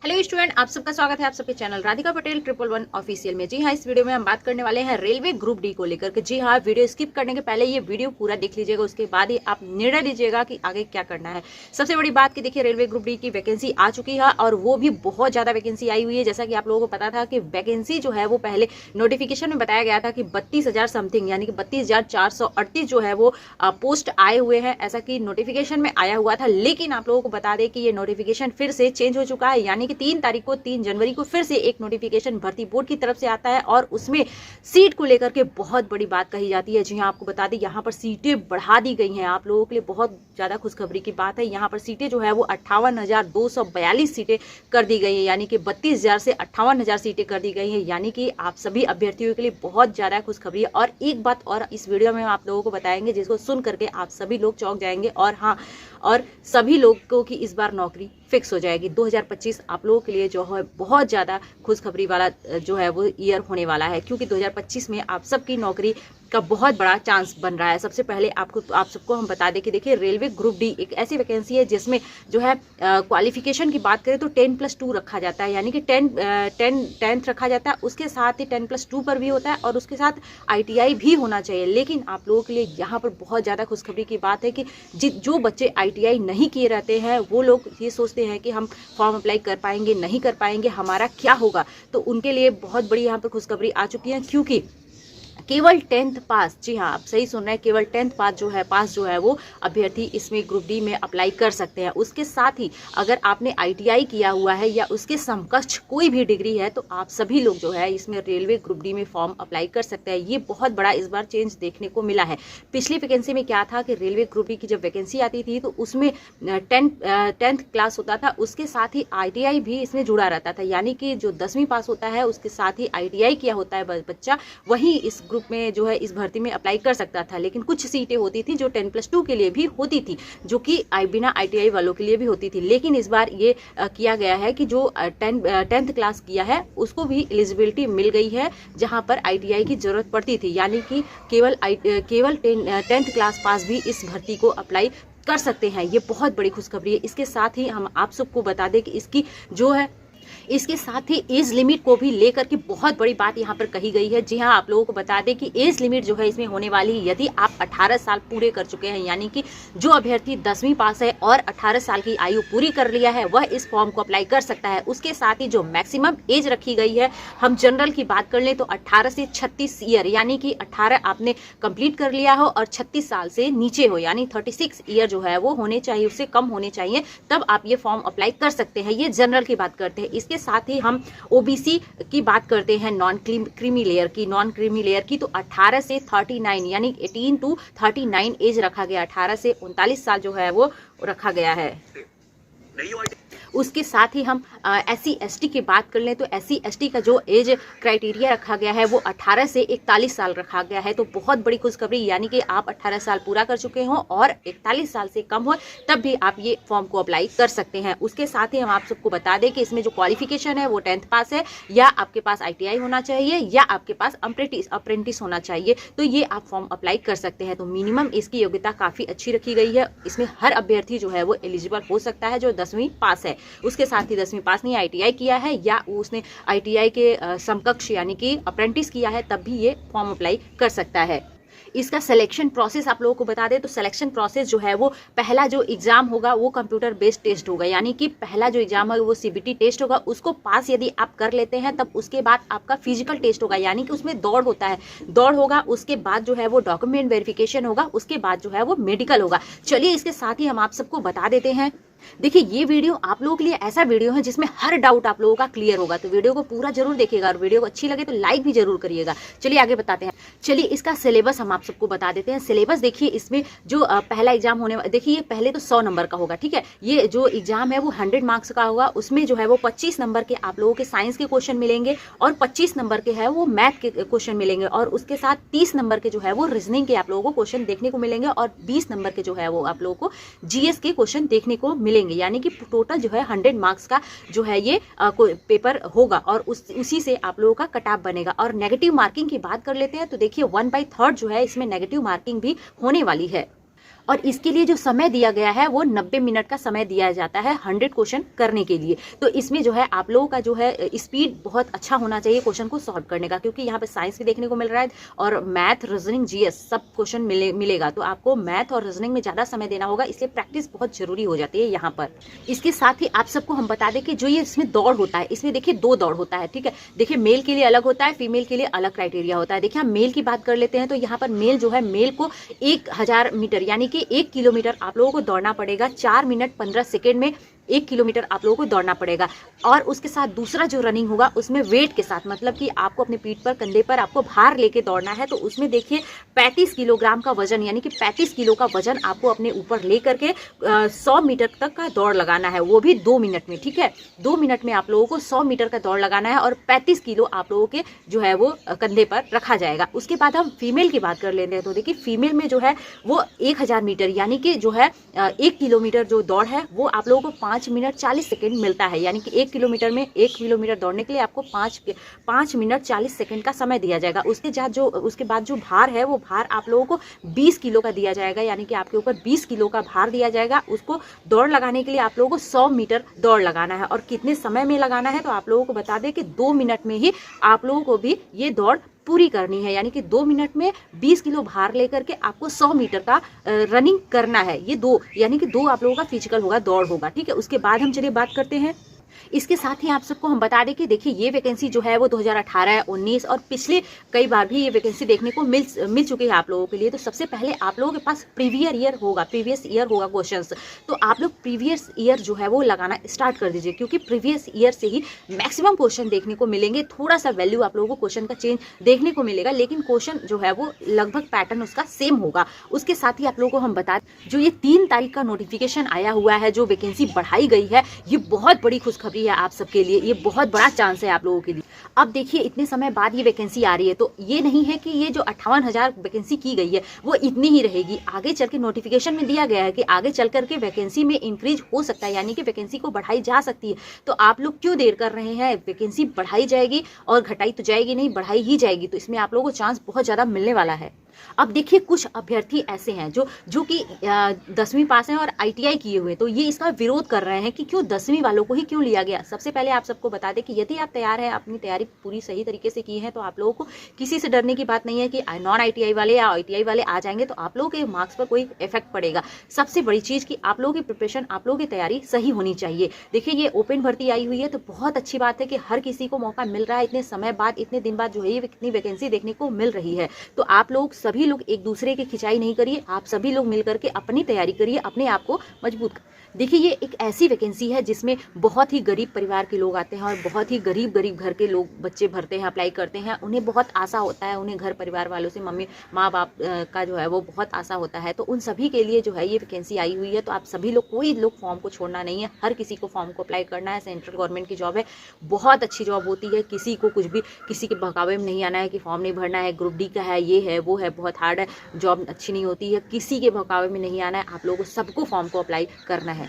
Hello student, आप सबका स्वागत है आप सबके चैनल राधिका पटेल 111 ऑफिशियल में। जी हाँ, इस वीडियो में हम बात करने वाले हैं रेलवे ग्रुप डी को लेकर के। जी हाँ, वीडियो स्किप करने के पहले ये वीडियो पूरा देख लीजिएगा, उसके बाद ही आप निर्णय लीजिएगा कि आगे क्या करना है। सबसे बड़ी बात कि देखिए, रेलवे ग्रुप डी की वैकेंसी आ चुकी है और वो भी बहुत ज्यादा वैकेंसी आई हुई है। जैसा कि आप लोगों को पता था कि वैकेंसी जो है वो पहले नोटिफिकेशन में बताया गया था कि 32,000 समथिंग यानी कि 32,438 जो है वो पोस्ट आए हुए हैं, ऐसा कि नोटिफिकेशन में आया हुआ था। लेकिन आप लोगों को बता दें कि ये नोटिफिकेशन फिर से चेंज हो चुका है, यानी कि 3 जनवरी को फिर से एक नोटिफिकेशन भर्ती बोर्ड की तरफ से आता है और उसमें सीट को लेकर के बहुत बड़ी बात कही जाती है। जी हां, आपको बता दें यहाँ पर सीटें बढ़ा दी गई हैं। आप लोगों के लिए बहुत ज्यादा खुशखबरी की बात है। यहाँ पर सीटें जो है वो 58,242 सीटें कर दी गई है, यानी कि 32,000 से 58,000 सीटें कर दी गई हैं। यानी कि आप सभी अभ्यर्थियों के लिए बहुत ज्यादा खुशखबरी है। और एक बात और इस वीडियो में आप लोगों को बताएंगे जिसको सुन करके आप सभी लोग चौंक जाएंगे। और हाँ, और सभी लोगों की इस बार नौकरी फिक्स हो जाएगी। 2025 आप लोगों के लिए जो है बहुत ज़्यादा खुशखबरी वाला जो है वो ईयर होने वाला है, क्योंकि 2025 में आप सबकी नौकरी का बहुत बड़ा चांस बन रहा है। सबसे पहले आप सबको हम बता दें कि देखिए, रेलवे ग्रुप डी एक ऐसी वैकेंसी है जिसमें जो है क्वालिफिकेशन की बात करें तो 10+2 रखा जाता है, यानी कि 10th रखा जाता है। उसके साथ ही 10+2 पर भी होता है और उसके साथ ITI भी होना चाहिए। लेकिन आप लोगों के लिए यहाँ पर बहुत ज़्यादा खुशखबरी की बात है कि जो बच्चे ITI नहीं किए रहते हैं वो लोग ये सोचते हैं कि हम फॉर्म अप्लाई कर पाएंगे नहीं कर पाएंगे, हमारा क्या होगा, तो उनके लिए बहुत बड़ी यहाँ पर खुशखबरी आ चुकी है। क्योंकि केवल 10th पास, जी हाँ, आप सही सुन रहे हैं, केवल 10th पास जो है वो अभ्यर्थी इसमें ग्रुप डी में अप्लाई कर सकते हैं। उसके साथ ही अगर आपने ITI किया हुआ है या उसके समकक्ष कोई भी डिग्री है तो आप सभी लोग जो है इसमें रेलवे ग्रुप डी में फॉर्म अप्लाई कर सकते हैं। ये बहुत बड़ा इस बार चेंज देखने को मिला है। पिछली वैकेंसी में क्या था कि रेलवे ग्रुप डी की जब वैकेंसी आती थी तो उसमें 10th क्लास होता था, उसके साथ ही ITI भी इसमें जुड़ा रहता था, यानी कि जो 10वीं पास होता है उसके साथ ही ITI किया होता है बच्चा, वही इस ग्रुप में जो है इस भर्ती में अप्लाई कर सकता था। लेकिन कुछ सीटें होती थी जो 10+2 के लिए भी होती थी, जो कि बिना ITI वालों के लिए भी होती थी। लेकिन इस बार ये किया गया है कि जो 10th क्लास किया है उसको भी एलिजिबिलिटी मिल गई है, जहां पर ITI की जरूरत पड़ती थी, यानी कि केवल 10th क्लास पास भी इस भर्ती को अप्लाई कर सकते हैं। ये बहुत बड़ी खुशखबरी है। इसके साथ ही हम आप सबको बता दें कि इसके साथ ही एज लिमिट को भी लेकर के बहुत बड़ी बात यहाँ पर कही गई है। जी हाँ, आप लोगों को बता दें कि एज लिमिट जो है इसमें होने वाली है, यदि आप 18 साल पूरे कर चुके हैं, यानी कि जो अभ्यर्थी 10वीं पास है और 18 साल की आयु पूरी कर लिया है वह इस फॉर्म को अप्लाई कर सकता है। उसके साथ ही जो मैक्सिमम एज रखी गई है, हम जनरल की बात कर लें तो 18 से 36 ईयर, यानी कि 18 आपने कंप्लीट कर लिया हो और 36 साल से नीचे हो, यानी 36 ईयर जो है वो होने चाहिए, उससे कम होने चाहिए, तब आप ये फॉर्म अप्लाई कर सकते हैं। ये जनरल की बात करते हैं। इसके साथ ही हम OBC की बात करते हैं, नॉन क्रीमी लेयर की तो 18 से 39 यानी 18 to 39 एज रखा गया, 18 से 39 साल जो है वो रखा गया है। उसके साथ ही हम SC ST की बात कर लें तो SC ST का जो एज क्राइटेरिया रखा गया है वो 18 से 41 साल रखा गया है। तो बहुत बड़ी खुशखबरी, यानी कि आप 18 साल पूरा कर चुके हो और 41 साल से कम हो तब भी आप ये फॉर्म को अप्लाई कर सकते हैं। उसके साथ ही हम आप सबको बता दें कि इसमें जो क्वालिफिकेशन है वो 10th पास है, या आपके पास ITI होना चाहिए या आपके पास अप्रेंटिस होना चाहिए, तो ये आप फॉर्म अप्लाई कर सकते हैं। तो मिनिमम इसकी योग्यता काफ़ी अच्छी रखी गई है। इसमें हर अभ्यर्थी जो है वो एलिजिबल हो सकता है जो 10वीं पास है। उसके साथ ही 10वीं पास नहीं ITI किया है या उसने ITI के समकक्ष यानी कि अप्रेंटिस किया है, तब भी ये फॉर्म अप्लाई कर सकता है। इसका सिलेक्शन प्रोसेस आप लोगों को बता दें तो सिलेक्शन प्रोसेस जो है वो पहला जो एग्जाम होगा वो कंप्यूटर बेस्ड टेस्ट होगा, यानी कि पहला जो एग्जाम है वो CBT टेस्ट होगा। उसको पास यदि आप कर लेते हैं तब उसके बाद आपका फिजिकल टेस्ट होगा, यानी कि उसमें दौड़ होता है, दौड़ होगा। उसके बाद जो है वो डॉक्यूमेंट वेरिफिकेशन होगा, उसके बाद जो है वो मेडिकल होगा। चलिए, इसके साथ ही हम आप सबको बता देते हैं, देखिए ये वीडियो आप लोगों के लिए ऐसा वीडियो है जिसमें हर डाउट आप लोगों का क्लियर होगा, तो वीडियो को पूरा जरूर देखिएगा और वीडियो को अच्छी लगे तो लाइक भी जरूर करिएगा। चलिए आगे बताते हैं। चलिए इसका सिलेबस हम आप सबको बता देते हैं। सिलेबस देखिए, इसमें जो पहला एग्जाम होने देखिए, पहले तो 100 नंबर का होगा, ठीक है। ये जो एग्जाम है वो 100 मार्क्स का होगा। उसमें जो है वो 25 नंबर के आप लोगों के साइंस के क्वेश्चन मिलेंगे और 25 नंबर के है वो मैथ के क्वेश्चन मिलेंगे, और उसके साथ 30 नंबर के जो है वो रीजनिंग के आप लोगों को क्वेश्चन देखने को मिलेंगे और 20 नंबर के जो है वो आप लोगों को GS के क्वेश्चन देखने को मिलेंगे, यानी कि टोटल जो है 100 मार्क्स का जो है ये पेपर होगा और उसी से आप लोगों का कट ऑफ बनेगा। और नेगेटिव मार्किंग की बात कर लेते हैं तो देखिए 1/3 जो है इसमें नेगेटिव मार्किंग भी होने वाली है। और इसके लिए जो समय दिया गया है वो 90 मिनट का समय दिया जाता है 100 क्वेश्चन करने के लिए। तो इसमें जो है आप लोगों का जो है स्पीड बहुत अच्छा होना चाहिए क्वेश्चन को सॉल्व करने का, क्योंकि यहाँ पे साइंस भी देखने को मिल रहा है और मैथ, रीजनिंग, जीएस सब क्वेश्चन मिलेगा। तो आपको मैथ और रीजनिंग में ज़्यादा समय देना होगा, इसलिए प्रैक्टिस बहुत जरूरी हो जाती है यहाँ पर। इसके साथ ही आप सबको हम बता दें कि जो ये इसमें दौड़ होता है, इसमें देखिए 2 दौड़ होता है, ठीक है। देखिए मेल के लिए अलग होता है, फीमेल के लिए अलग क्राइटेरिया होता है। देखिए हम मेल की बात कर लेते हैं तो यहाँ पर मेल जो है, मेल को 1000 मीटर यानी कि 1 किलोमीटर आप लोगों को दौड़ना पड़ेगा 4 मिनट 15 सेकेंड में। 1 किलोमीटर आप लोगों को दौड़ना पड़ेगा। और उसके साथ दूसरा जो रनिंग होगा उसमें वेट के साथ, मतलब कि आपको अपने पीठ पर, कंधे पर आपको भार लेके दौड़ना है। तो उसमें देखिए 35 किलोग्राम का वजन यानी कि 35 किलो का वजन आपको अपने ऊपर ले करके 100 मीटर तक का दौड़ लगाना है, वो भी 2 मिनट में, ठीक है। 2 मिनट में आप लोगों को 100 मीटर का दौड़ लगाना है और 35 किलो आप लोगों के जो है वो कंधे पर रखा जाएगा। उसके बाद हम फीमेल की बात कर लेते हैं तो देखिए फीमेल में जो है वो 1000 मीटर यानी कि जो है 1 किलोमीटर जो दौड़ है वो आप लोगों को 5 मिनट 40 सेकंड मिलता है। यानी कि 1 किलोमीटर में 1 किलोमीटर दौड़ने के लिए आपको 5 मिनट 40 सेकंड का समय दिया जाएगा। उसके बाद जो भार है वो भार आप लोगों को 20 किलो का दिया जाएगा, यानी कि आपके ऊपर 20 किलो का भार दिया जाएगा। उसको दौड़ लगाने के लिए आप लोगों को 100 मीटर दौड़ लगाना है। और कितने समय में लगाना है तो आप लोगों को बता दें कि 2 मिनट में ही आप लोगों को भी ये दौड़ पूरी करनी है। यानी कि 2 मिनट में 20 किलो भार लेकर के आपको 100 मीटर का रनिंग करना है। ये 2 यानी कि 2 आप लोगों का फिजिकल होगा, दौड़ होगा, ठीक है। उसके बाद हम चलिए बात करते हैं। इसके साथ ही आप सबको हम बता दें कि देखिए ये वैकेंसी जो है वो 2018, 19 और पिछले कई बार भी ये वैकेंसी देखने को मिल चुकी है आप लोगों के लिए। तो सबसे पहले आप लोगों के पास प्रीवियस ईयर होगा क्वेश्चंस। तो आप लोग प्रीवियस ईयर जो है वो लगाना स्टार्ट कर दीजिए, क्योंकि प्रीवियस ईयर से ही मैक्सिमम क्वेश्चन देखने को मिलेंगे। थोड़ा सा वैल्यू आप लोगों को क्वेश्चन का चेंज देखने को मिलेगा, लेकिन क्वेश्चन जो है वो लगभग पैटर्न उसका सेम होगा। उसके साथ ही आप लोगों को हम बता जो ये 3 तारीख का नोटिफिकेशन आया हुआ है, जो वैकेंसी बढ़ाई गई है, ये बहुत बड़ी खुशखबरी है आप सबके लिए। ये बहुत बड़ा चांस है आप लोगों के लिए। अब देखिए इतने समय बाद ये वैकेंसी आ रही है, तो ये नहीं है कि ये जो 58,000 वैकेंसी की गई है वो इतनी ही रहेगी। आगे चल के नोटिफिकेशन में दिया गया है कि आगे चल करके वैकेंसी में इंक्रीज हो सकता है, यानी कि वैकेंसी को बढ़ाई जा सकती है। तो आप लोग क्यों देर कर रहे हैं? वैकेंसी बढ़ाई जाएगी और घटाई तो जाएगी नहीं, बढ़ाई ही जाएगी। तो इसमें आप लोगों को चांस बहुत ज़्यादा मिलने वाला है। अब देखिए कुछ अभ्यर्थी ऐसे हैं जो कि 10वीं पास हैं और ITI किए हुए, तो ये इसका विरोध कर रहे हैं कि क्यों 10वीं वालों को ही क्यों लिया गया। सबसे पहले आप सबको बता दें कि यदि आप तैयार हैं, अपनी तैयारी पूरी सही तरीके से की है, तो आप लोगों को किसी से डरने की बात नहीं है कि नॉन ITI वाले या ITI वाले आ जाएंगे तो आप लोगों के मार्क्स पर कोई इफेक्ट पड़ेगा। सबसे बड़ी चीज़ कि आप लोगों की प्रिपरेशन, आप लोगों की तैयारी सही होनी चाहिए। देखिए ये ओपन भर्ती आई हुई है, तो बहुत अच्छी बात है कि हर किसी को मौका मिल रहा है। इतने समय बाद, इतने दिन बाद जो है ये इतनी वैकेंसी देखने को मिल रही है। तो आप लोग सभी लोग एक दूसरे की खिंचाई नहीं करिए, आप सभी लोग मिलकर के अपनी तैयारी करिए, अपने आप को मजबूत। देखिए ये एक ऐसी वैकेंसी है जिसमें बहुत ही गरीब परिवार के लोग आते हैं और बहुत ही गरीब घर के लोग, बच्चे भरते हैं, अप्लाई करते हैं। उन्हें बहुत आशा होता है, उन्हें घर परिवार वालों से, मम्मी माँ बाप का जो है वो बहुत आशा होता है। तो उन सभी के लिए जो है ये वैकेंसी आई हुई है। तो आप सभी लोग, कोई लोग फॉर्म को छोड़ना नहीं है, हर किसी को फॉर्म को अप्लाई करना है। सेंट्रल गवर्नमेंट की जॉब है, बहुत अच्छी जॉब होती है। किसी को कुछ भी, किसी के बहकावे में नहीं आना है कि फॉर्म नहीं भरना है, ग्रुप डी का है, ये है, वो है, बहुत हार्ड है, जॉब अच्छी नहीं होती है। किसी के बहकावे में नहीं आना है, आप लोगों को सबको फॉर्म को अप्लाई करना है।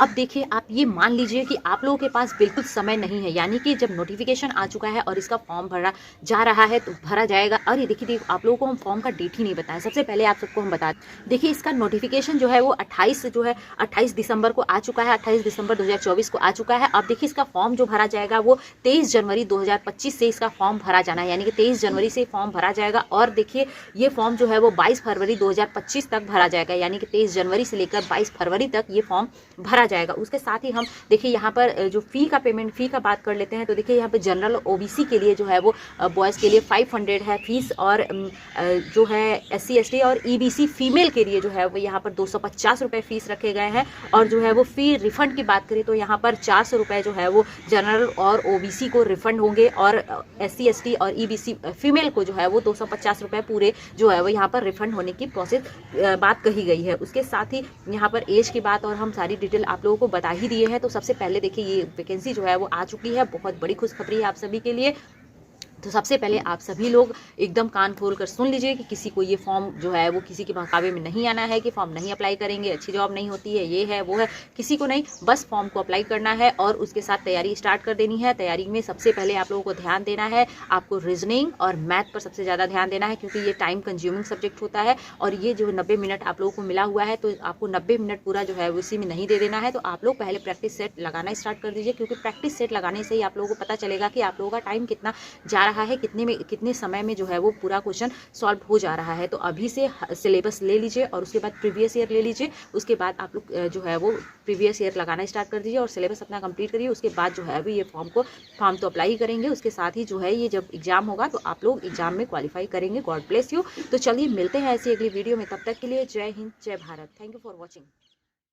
अब देखिए आप ये मान लीजिए कि आप लोगों के पास बिल्कुल समय नहीं है, यानी कि जब नोटिफिकेशन आ चुका है और इसका फॉर्म भरा जा रहा है तो भरा जाएगा। और ये देखिए आप लोगों को हम फॉर्म का डेट ही नहीं बताएं। सबसे पहले आप सबको हम बता दें, देखिए इसका नोटिफिकेशन जो है वो 28 दिसंबर को आ चुका है, 28 दिसंबर 2024 को आ चुका है। अब देखिए इसका फॉर्म जो भरा जाएगा वो 23 जनवरी 2025 से इसका फॉर्म भरा जाना है, यानी कि 23 जनवरी से फॉर्म भरा जाएगा। और देखिए ये फॉर्म जो है वो 22 फरवरी 2025 तक भरा जाएगा, यानी कि 23 जनवरी से लेकर 22 फरवरी तक ये फॉर्म भरा जाएगा। उसके साथ ही हम देखिए यहाँ पर जो फ़ी का पेमेंट, फ़ी का बात कर लेते हैं। तो देखिए यहाँ पर जनरल OBC के लिए जो है वो बॉयज़ के लिए 500 है फीस, और जो है SC ST और EBC फीमेल के लिए जो है वो यहाँ पर 250 रुपये फ़ीस रखे गए हैं। और जो है वो फ़ी रिफ़ंड की बात करें तो यहाँ पर 400 रुपये जो है वो जनरल और OBC को रिफ़ंड होंगे, और SC ST और EBC फीमेल को जो है वो 250 रुपये पूरे जो है वो यहाँ पर रिफ़ंड होने की प्रोसेस बात कही गई है। उसके साथ ही यहाँ पर एज की बात और हम सारी डिटेल आप लोगों को बता ही दिए हैं। तो सबसे पहले देखिए ये वैकेंसी जो है वो आ चुकी है, बहुत बड़ी खुशखबरी है आप सभी के लिए। तो सबसे पहले आप सभी लोग एकदम कान खोल कर सुन लीजिए कि किसी को ये फॉर्म जो है वो किसी के बहकावे में नहीं आना है कि फॉर्म नहीं अप्लाई करेंगे, अच्छी जॉब नहीं होती है, ये है वो है, किसी को नहीं, बस फॉर्म को अप्लाई करना है और उसके साथ तैयारी स्टार्ट कर देनी है। तैयारी में सबसे पहले आप लोगों को ध्यान देना है, आपको रीजनिंग और मैथ पर सबसे ज़्यादा ध्यान देना है, क्योंकि ये टाइम कंज्यूमिंग सब्जेक्ट होता है और ये जो 90 मिनट आप लोगों को मिला हुआ है तो आपको 90 मिनट पूरा जो है उसी में नहीं दे देना है। तो आप लोग पहले प्रैक्टिस सेट लगाना स्टार्ट कर दीजिए, क्योंकि प्रैक्टिस सेट लगाने से ही आप लोगों को पता चलेगा कि आप लोगों का टाइम कितना जा रहा है, कितने समय में जो है वो पूरा क्वेश्चन सॉल्व हो जा रहा है। तो अभी से सिलेबस ले लीजिए और उसके बाद प्रीवियस ईयर ले लीजिए, उसके बाद आप लोग जो है वो प्रीवियस ईयर लगाना स्टार्ट कर दीजिए और सिलेबस अपना कंप्लीट करिए। उसके बाद जो है अभी ये फॉर्म तो अप्लाई ही करेंगे, उसके साथ ही जो है ये जब एग्जाम होगा तो आप लोग एग्जाम में क्वालिफाई करेंगे। God bless you. तो चलिए मिलते हैं ऐसी अगली वीडियो में, तब तक के लिए जय हिंद जय Bharat. Thank you for watching.